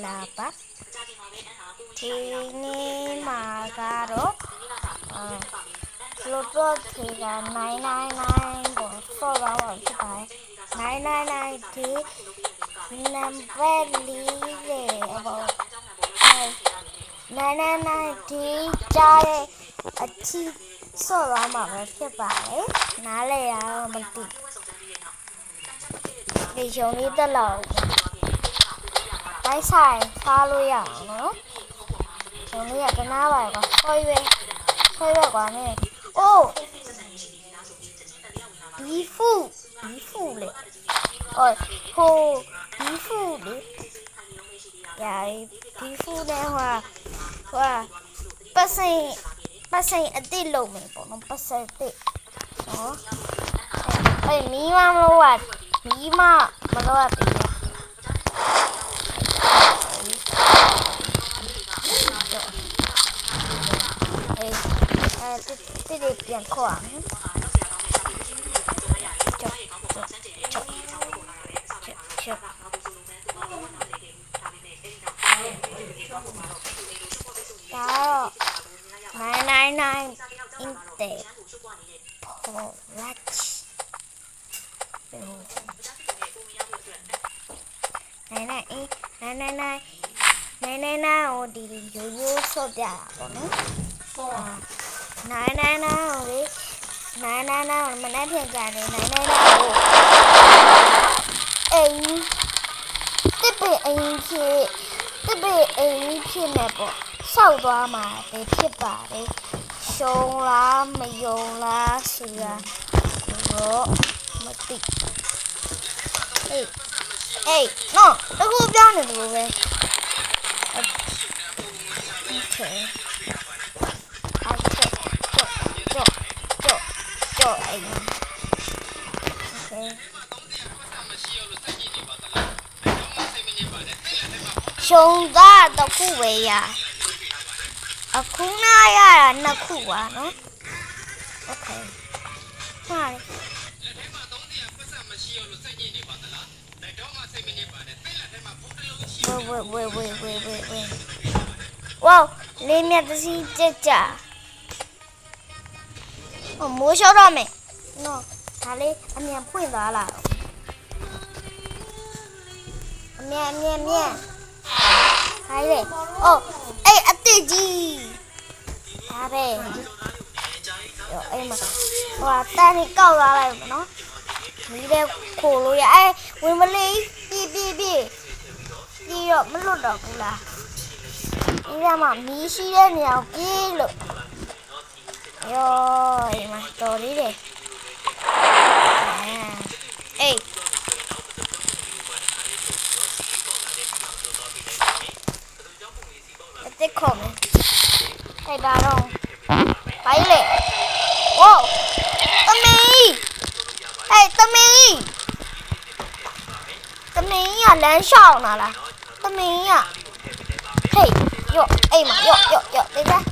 လာပါဒီနေ့မှာကတော့ဖလိုတော့ထေက999ပေါ့ဆော့သွားပါဖြစ်ပါတယ်999ဒီနံပါတ်4တဲ့ပေါ့999ဒီကြားရဲ့အချီဆော့သွားမှာပဲဖြစ်ပါတယ်နားလဲရတော့မသိဒီရှုံလေးတက်လောက်တိုက်ဆိုင်စားလို့ရအောင်နော်ရှုံလေးကတနာပါကွာဆွဲရွက်ကွာနဲ့အိုးဘီဖူလေအော်ဟိုဘီဖူလေယာဘီဖူနဲ့ဟိုပတ်စိန်အတိတ်လုံးမယ်ပေါ့နော်ပတ်စိန်အတိတ်နော်အဲ့မီးမမလို့ကမီးမမလို့ကတိတိပြန်ခေါ်အောင်ချက်999 in the porch 999ဟိုဒီရိုးဆော့ပြတာပေါ့နော်999လေ999မနေ့ပြန်ကြတယ်999ကိုတစ်ပေအိမ်ဖြစ်နေပေါ့ဆောက်သွားမှာပဲဖြစ်ပါတယ်ရှုံးလားမယုံလားဆိုတာတော့မသိအေးနော်တခုပြောနေတယ်ပဲOkay. Okay. ရှုံးသားတစ်ခုပဲရအခုနာရတာနှစ်ခုပါနော် Okay ဟာဝေးဝေါလေးမြတ်တစီကြမိုးလျှောက်တော့မယ်နော်ဒါလေးအမြန်ဖွင့်သွားလာတော့အမြန်ခိုင်းတယ်အိုးအဲ့အတိတ်ကြီးဒါပဲရောအဲ့မှာဟိုတန်းကြီးကောက်သွားလိုက်မယ်နော်မီးတဲ့ခိုးလို့ရအဲ့ဝင်မလေးပြေတော့မလွတ်တော့ဘူးလားဒီကမှမီးရှိတဲ့နေရာကိုပြေးလို့ရောဒီမှာတော်လေးတယ်အေးအတက်ခေါ်မယ်ဟဲ့ပါတော့ဘာကြီးလဲဝိုးသမီးဟဲ့သမီးကလမ်းလျှောက်နာလားသမီးဟေးယောအိမ်မယောတေးစား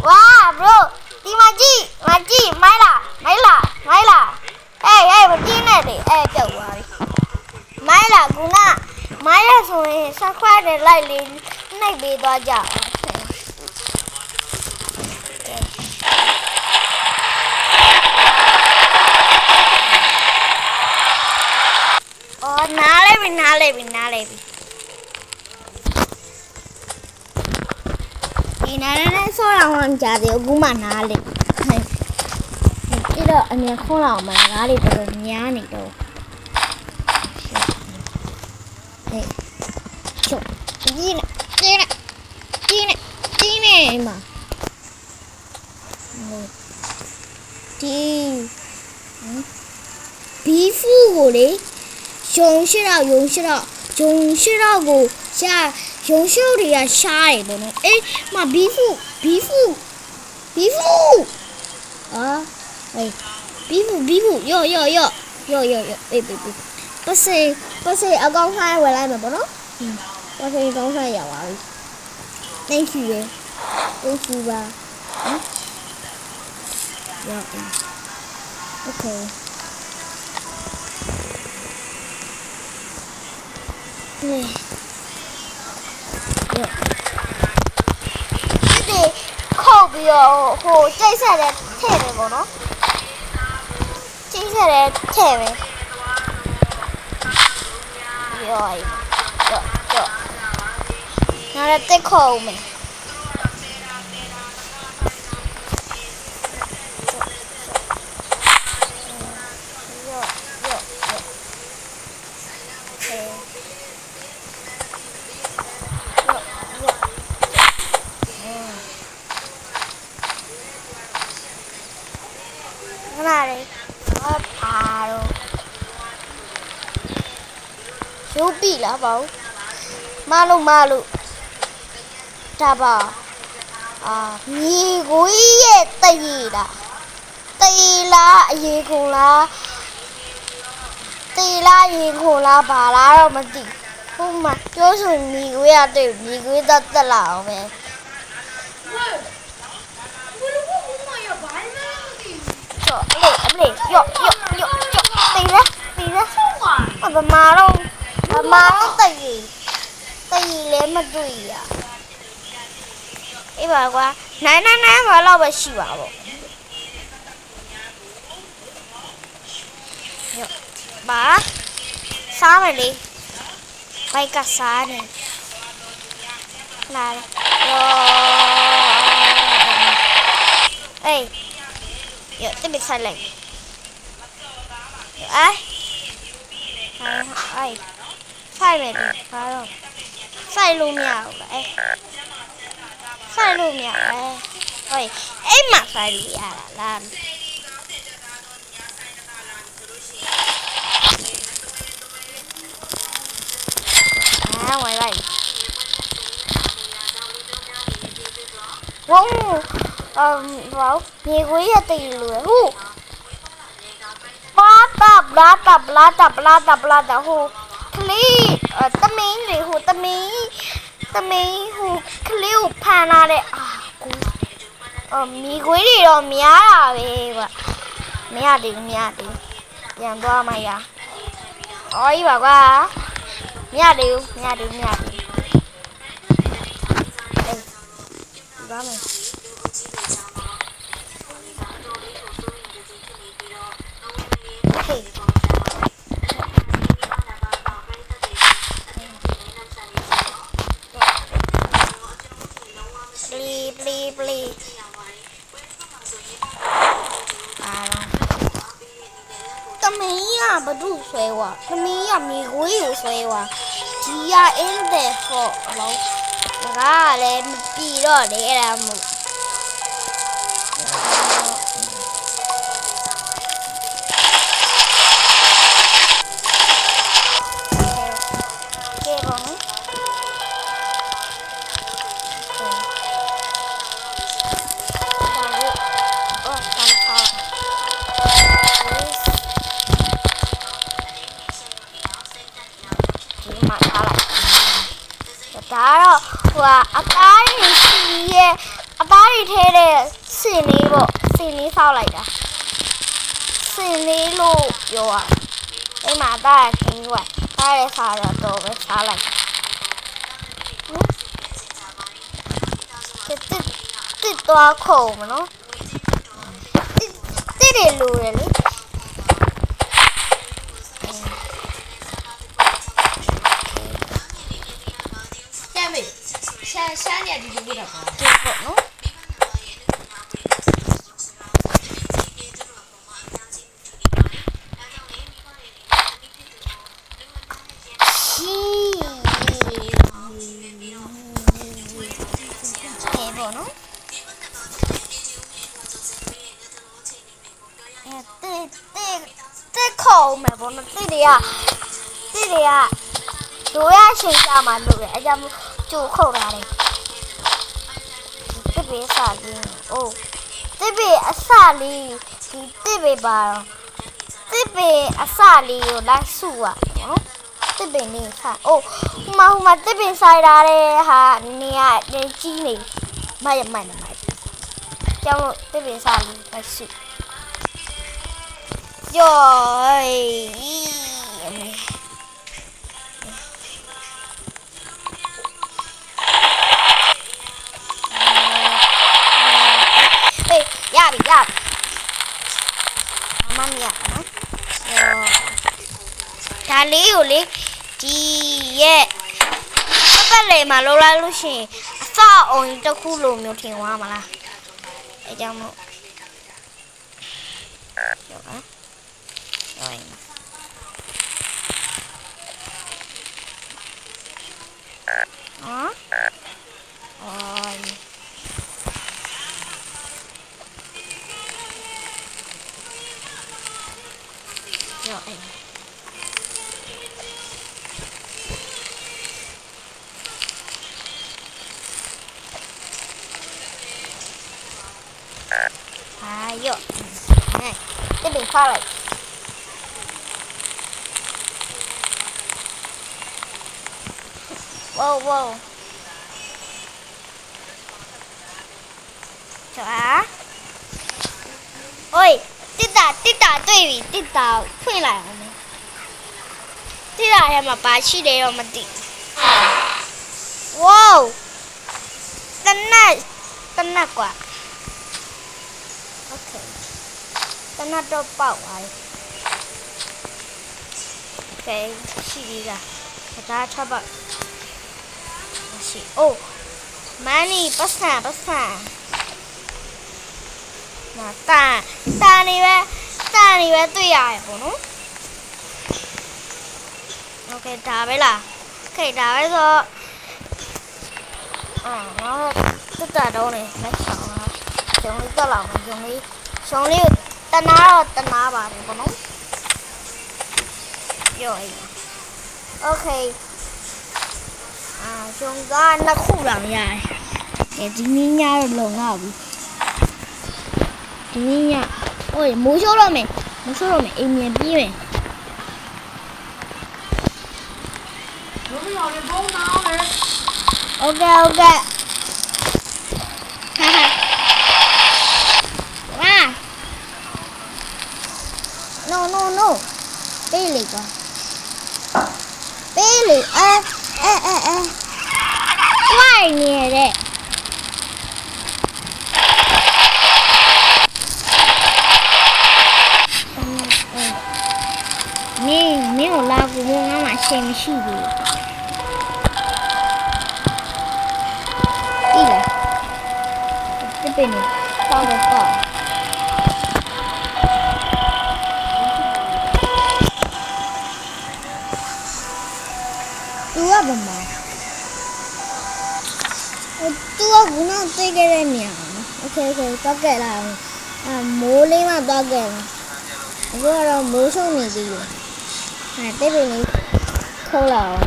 ဝါ bro ဒီမကြီးမိုင်းလားဟေးမကြည့်နဲ့လေပြုတ်သွားပြီမိုင်းလားကူနာမိုင်းရဆိုရင်ဆက်ခွက်တယ်လိုက်လေးနှိပ်ပေးသွားကြအော်နားလဲပြီဒီနားနဲ့ဆော့အောင်ကြတယ်အခုမှနားလဲပြီးတော့အမြင်ခေါင်းလောက်မှာငါးလေးတော်တော်များနေတော့ဟေးချုပ်ကြီးနေမှာဒီဘီဖူကိုလေယုံရှိတော့ကိုရှာယုံရှိတွေကရှားတယ်ပေါ့နော်အေးမဘီဖူအာဟေးဘီဖူယောအေးပတ်စေအကောင့်ထားဝယ်လိုက်မယ်ပေါ့နော်ပတ်စေအကောင့်ထားရပါပြီ Thank you ပါရော Okay ဒီခုတ်ပြီးတော့ဟိုကြိတ်ဆက်တဲ့ထည့်တယ်ပေါ့နော်ကြိတ်ဆက်တဲ့ထည့်ပဲရောနောက်လည်းတက်ခုတ်မယ်ရုပ်ပြီလားပေါ့မလို့ဒါပါမြေကိုကြီးရဲ့တရေလားအရေကုန်လားရေကုန်လားဘာလားတော့မသိဟိုမှာပြောဆိုမြေကိုရတဲ့မြေကိုတက်လာအောင်ပဲအမေရော့တေးရဘာမာတော့တရေလည်းမတွေ့ရအေးပါကွာနိုင်ဘာလောက်ပဲရှိပါပေါ့ရော့ဘာစားမယ်လေဘိုက်ကစားနေလာရောအေးရော့တက်ဆိုင်လိုက်哎，晒没得，快了，晒路苗了，晒路苗喂，嘛晒路呀啦，喂，你会也得路blah ဟိုကလေးသမင်းတွေဟိုသမင်းဟိုကလေးကိုဖန်လာတဲ့မိခွေးတွေတော့များတာပဲကွာမရသေးပြန်သွားမှရအော်ကြီးပါကွာမရသေးဘူးအေးဒီပါမယ်ဘဒုဆွဲဝါသမီးရမိကိုကြီးကိုဆွဲဝါဒီရ in the for ဘောဒါကလည်းမပြီးတော့လေအဲ့ဒါမို့ဒါတော့ဟိုအသားတွေစီရဲ့အသားတွေထဲတဲ့စင်လေးပေါ့စင်လေးဆောက်လိုက်တာစင်လေးလို့ပြောရအိမ်မှာအသားခင်းရွက်သားရဲစားတော့ပဲစားလိုက်တစ်သွားခုံမနော်တစ်တွေလိုရလေရှာနေဒီလိုတော့ပါဒီပေါ့နော်တက်ခေါ်မယ်ပေါ့နော်တစ်တွေကတို့ရချိန်ကြမှာလို့ပဲအကြောင်းကျိုးခုတ်လာတယ်တစ်ပေအစလေးတစ်ပေအစလေးဒီတစ်ပေပါတော့တစ်ပေအစလေးကိုလိုက်စုရနော်တစ်ပေနေစဟိုမှာတစ်ပေဆိုင်လာတဲ့ဟာနေရကြီးနေမရမှန်ကြောင်းတစ်ပေစလေးလိုက်စုယော ရဲ့ပတ်လေမှာလောလိုက်လို့ရှိရင်အစအောင်တစ်ခုလိုမျိုးထင်သွားမှာလားအဲကြောင့်မို့ရောဟမ်ရောရင်အော်ရောအဲ့ရော这边发了。哇哇！小啊！喂，滴答对比，滴答回来了没？滴答还没把起来，我们滴。哇！等那挂。OK。တနတ်တော့ပေါက်သွားပြီ။ကဲရှိသေးတာ။ဒါ6ပေါက်။မရှိ။အိုးမန်နီပတ်စံ။နာတာနေပဲတွေ့ရတယ်ပေါ့နော်။ OK ဒါပဲလား။ OK ဒါပဲဆိုတော့ငါတို့တက်တော့နေလက်ဆောင်လား။ဂျုံလေးတက်လောက်မယ်ဂျုံလေးကိုတနာပါတယ်ပေါ့နော်ပြောရည်โอเคဂျုံကနှစ်ခုလောင်ရတယ်ဒီနေ့ညတော့လုံတော့ပြီဒီနေ့ညဟိုမိုးချိုးတော့မယ်အိမ်မြန်ပြေးမယ်ဘုရားလေးဘုံနာလေ โอเคNo. ပေးလေကွာပေးလေဝိုင်းနေတဲ့မင်းကိုလာကူငါမှအချိန်မရှိဘူးပြီလားဒီပင်တော့သူကဘာမှသူကခုနသိခဲ့တဲ့နေရာโอเคတော့ကြက်လာမိုးလေးမှတော့ကြက်လာအခုကတော့မိုးချုံနေသေးတယ်တိတ်ပင်လေးခိုးလာအောင်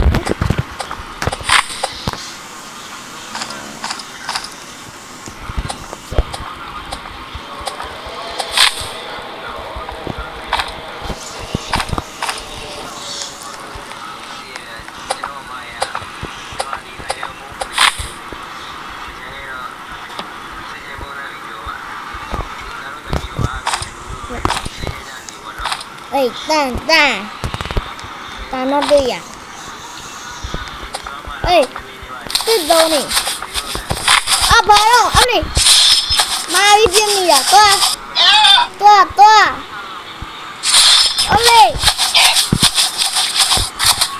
蛋到对呀，这都呢，跑了，你，妈逼变你了，多，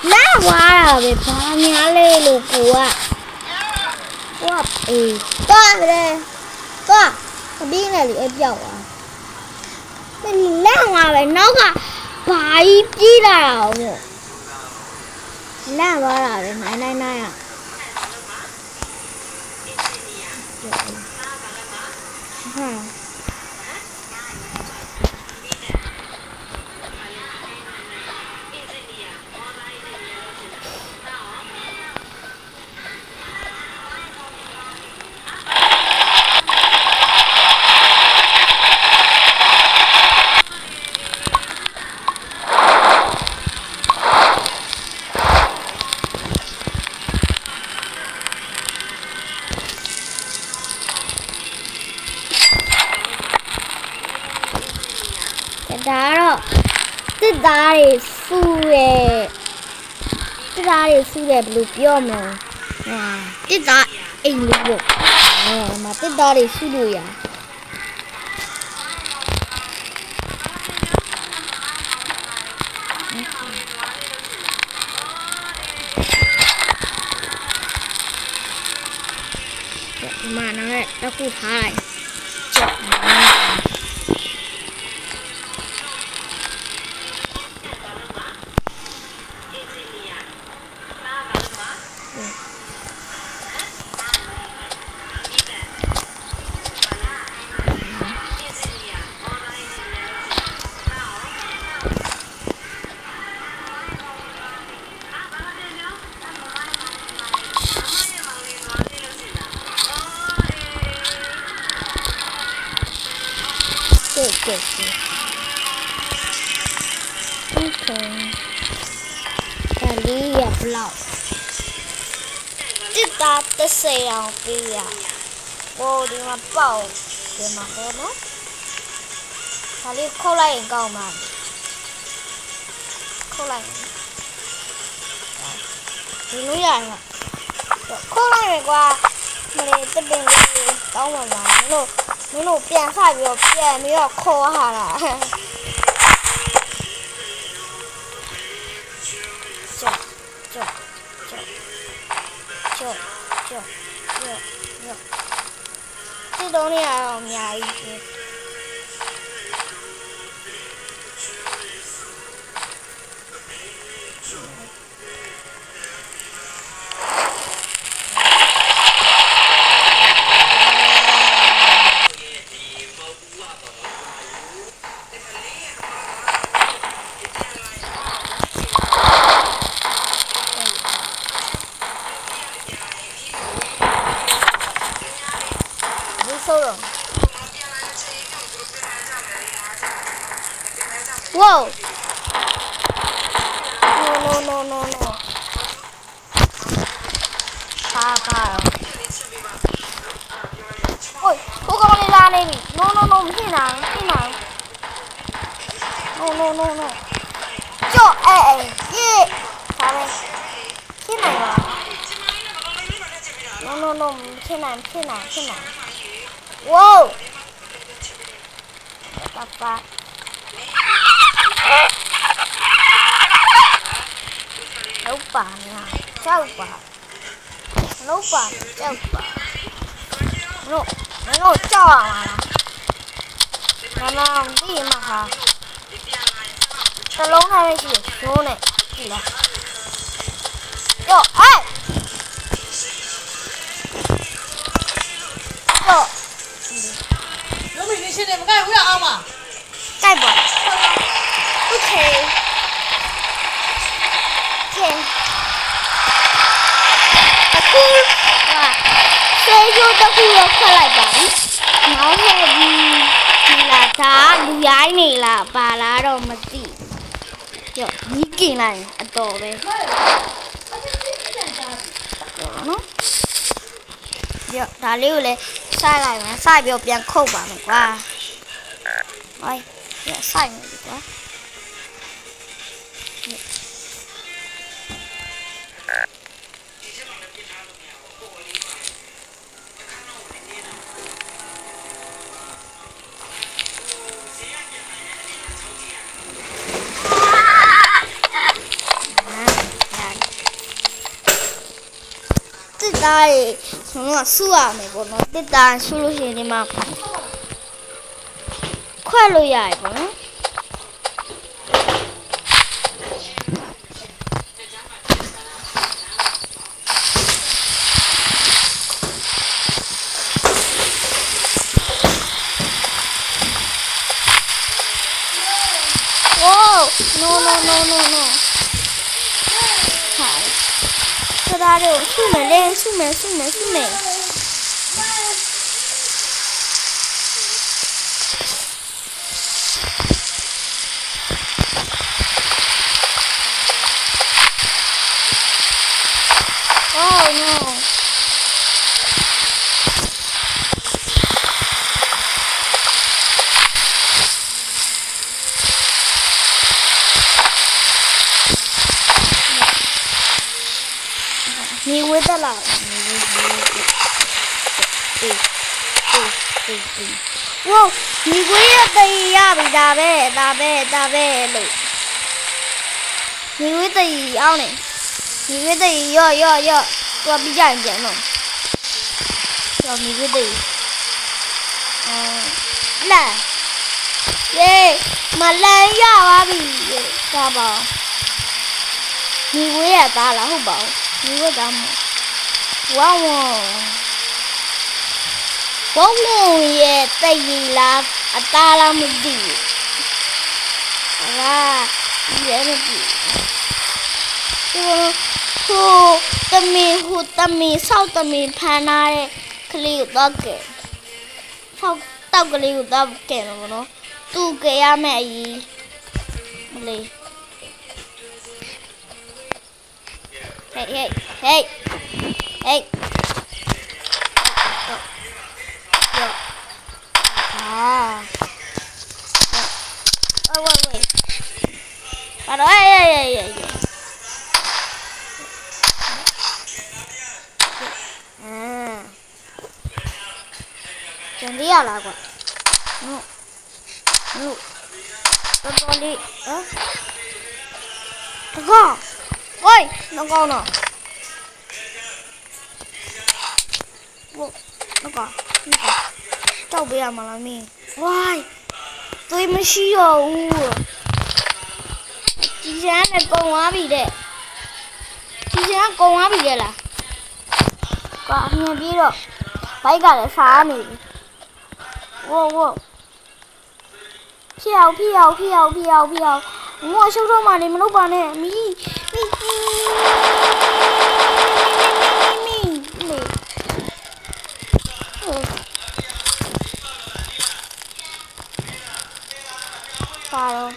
那娃了，别怕你嘞，路过啊，多嘞，他比那里还表啊，那你那娃呗，那个。ဘာကြီးပြေးလာတော့လန့်သွားတာလေနိုင်ဒါတော့တစ်သားတွေစုတယ်ဘယ်လိုပြောမလဲတစ်သားအိမ်လို့ပေါ့မတစ်သားတွေစုလို့ရ ဒီမှာလည်းတစ်ခုထားလိုက်ကျက်ကျက်โอเคဒါလေးရဘလောက်တစ်တာ30အောင်ပေးရဟိုဒီမှာပေါက်ဒီမှာပေါ့နော်ဒါလေးခုတ်လိုက်ရင်ကောင်းပါခုတ်လိုက်ဒီလိုရရခုတ်လိုက်ရကွာမလေးတပင်လေးကောင်းပါလားမင်းတို့ပြန်ခပြီးတော့ခေါ်ဟာလားဒီတော့နေရအောင်အများကြီးWhoa! No. Pa. Ôi, cô con đi ra đây đi. No, thế nào? No. Cho, yeah. Sao đây? Thế này à? No, thế này. Wow! Papa. Nấu bà nè, cháu bà. Nấu bà, cháu bà. Nó cho mà. Nó gì mà hả? Tao lông hai gì số này. Gì là? Yo, ê! Yo. Nếu mình đi trên này một cái cũng được không à? Cái bỏ. Ok. Xe vô ta khu vực khai lại bắn. Nó là thá đu gái này là bà lá đâu mà gì. Kiểu dí kỳ này ăn tổ về. Đó lưu lên sai lại mà sai biểu biến khâu bảo mình qua. Ôi, sai mình quá. Đây, nó xua mày của nó tết ta xua lúc gì mà khoai lôi dài của nó. Wow, no. Sao ra được, xuống mày lên, xuống mày. Oh no. Ni với ta là wow, ni với đây ya bị đá bè. Ni với đây ao này. 米贵的要，多比较一点咯。要米贵的，来，耶，马来亚瓦比，大宝，米贵也大了，好不好？米贵大么？哇哦，我也得啦，大了么的，啊，也么的。ဟိုတမီဆောက်တမီဖမ်းထားတဲ့ကလေးကိုတော့ကဲဆောက်တောက်ကလေးကိုတော့ကဲမှာနော်သူ့ကဲရမယ်အကြီးမလေးဟေးwaitပါတော့ကျန်ရလားကွာတော်တော်လေးတကောဝိုင်းနှကောင်းတော့ဝနှကောတောက်ပေးရမလားမင်းဝိုင်းသွေးမရှိတော့ဘူးကြီးစမ်းနဲ့ကုံသွားပြီတဲ့ကြီးစမ်းကုံသွားပြီလေလားကွာမြင်ပြီးတော့ဘိုက်ကလည်းစားနေပြီဝဖျောက်ငါရှုပ်တော့မှနေမလုပ်ပါနဲ့မီပါတော့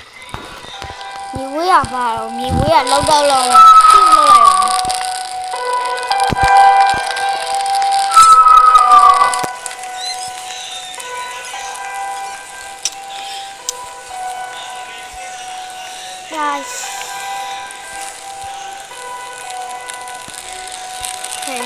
မြေဝေးရပါတော့မြေဝေးရလောက်တော့လောက်လောက်လိုက်အောင်Guys. Okay.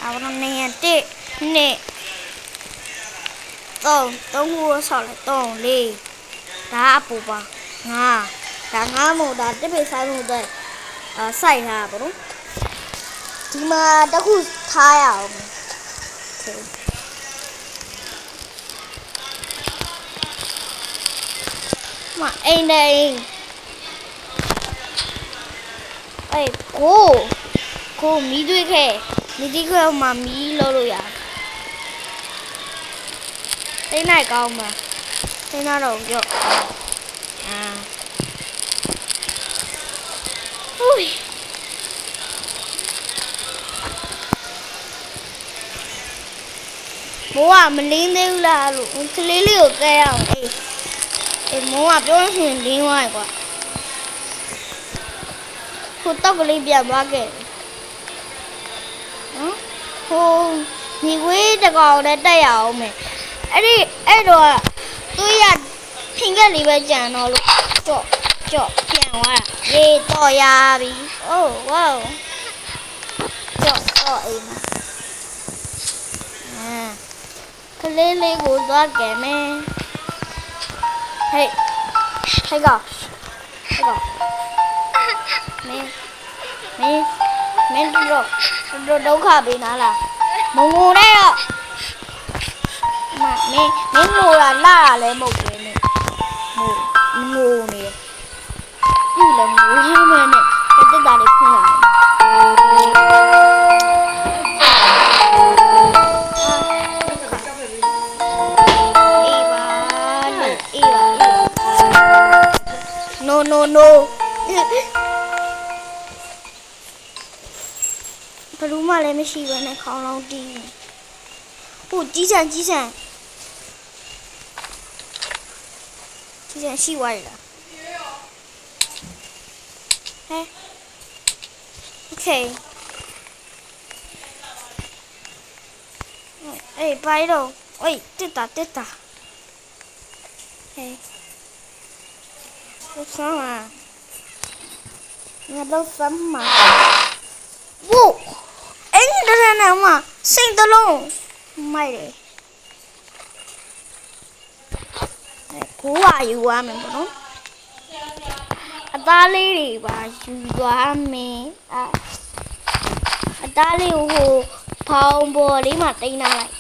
I want to name it. Nè. Tông mua sao lại tông đi. Đá bù bà. Ngà. Đá ngá mù đá tiếp bị sai mù đây. စိုက်ထားပါတော့ဒီမှာတစ်ခုထားရအောင်မအိမ်နေအေးကိုမီးတွေးခဲ့မီးတွေးခဲ့မှာမီးလို့လို့ရတိတ်နိုင်ကောင်းမှာတိတ်နာတော့ကြော့မိုးကမလင်းသေးဘူးလားလို့ကလေးလေးကိုကဲရအောင်အေးမိုးကပြောရင်လင်းသွားကွာခုတောက်ကလေးပြန်သွားခဲ့ဟိုညီဝေးတကောင်နဲ့တက်ရအောင်မယ်အဲ့တော့သူရဖင်ကလေးပဲကြံတော့လို့ကြော့ပြန်သွားတာရေတော့ရပြီအိုးဝေါကြော့အိမ်မှာကလေးလေးကိုသွားကြမယ်ဟေးကမင်းတို့ဒုက္ခပေးနာလားငုံနဲ့တော့မင်းငိုလာလည်းမဟုတ်ဘူးနဲ့ငိုနေပြီလည်းငိုရမယ်နဲ့တက်တာလေးဖွင့်လာNo ဘယ်လိုမှလည်းမရှိဘဲနဲ့ခေါင်းလုံးတီးဟိုကြီးစံရှိသွားရလားဟဲ့ Okay အေးပိုင်တော့အေးတက်တာဟဲ့လောက်စမ်းမှာဝိုးအဲ့ဒီတရ နာမစိတ်တလုံးမိုက်တယ်ကိုကယူရမယ်ပေါ့နော်အသားလေးတွေပါယူသွားမယ်အသားလေးကိုဟိုဖောင်းပေါ်လေးမှာတိန်းထားလိုက်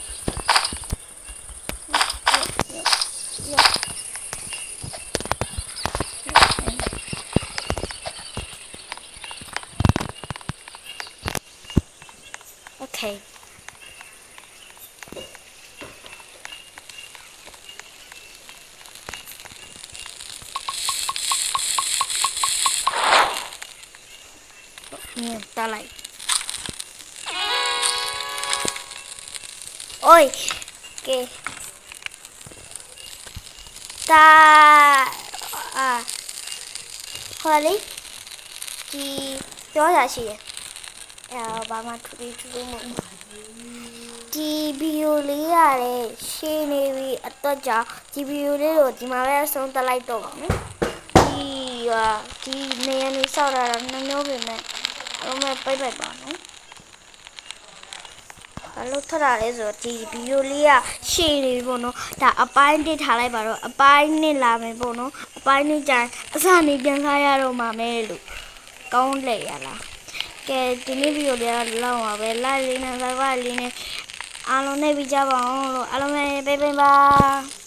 โอเคนี่ตาไหลโอ้ยโอเคตาဟောလေဒီပြောရရှိရဘာမှထူးထူးမဟုတ်ဒီဗီဒီယိုလေးရတဲ့ရှင်းနေပြီအတွက်ကြောင့်ဒီဗီဒီယိုလေးကိုဒီမှာပဲအဆုံးသတ်လိုက်တော့ပါမယ်ဒီနေရာလေးစောက်တာနှမျိုးပဲနဲ့အလုံးမဲ့ပိတ်လိုက်ပါနော်ဘာလို့ထတာလဲဆိုတော့ဒီဗီဒီယိုလေးကရှင်းနေပြီပေါ့နော်ဒါအပိုင်းတစ်ထားလိုက်ပါတော့အပိုင်းနဲ့လာမယ်ပေါ့နော်အပိုင်းနဲ့ကြိုင်အစနေပြန်စားရတော့မှာမဲလို့ကောင်းလေရလားကဲဒီနေ့ဗီဒီယိုလေးကတော့လောက်ပါပဲ like လေးနဲ့ subscribe လေးနဲ့အားလုံးနှိပ်ပြီးကြပါအောင်လို့အားလုံးပဲပြေးပါ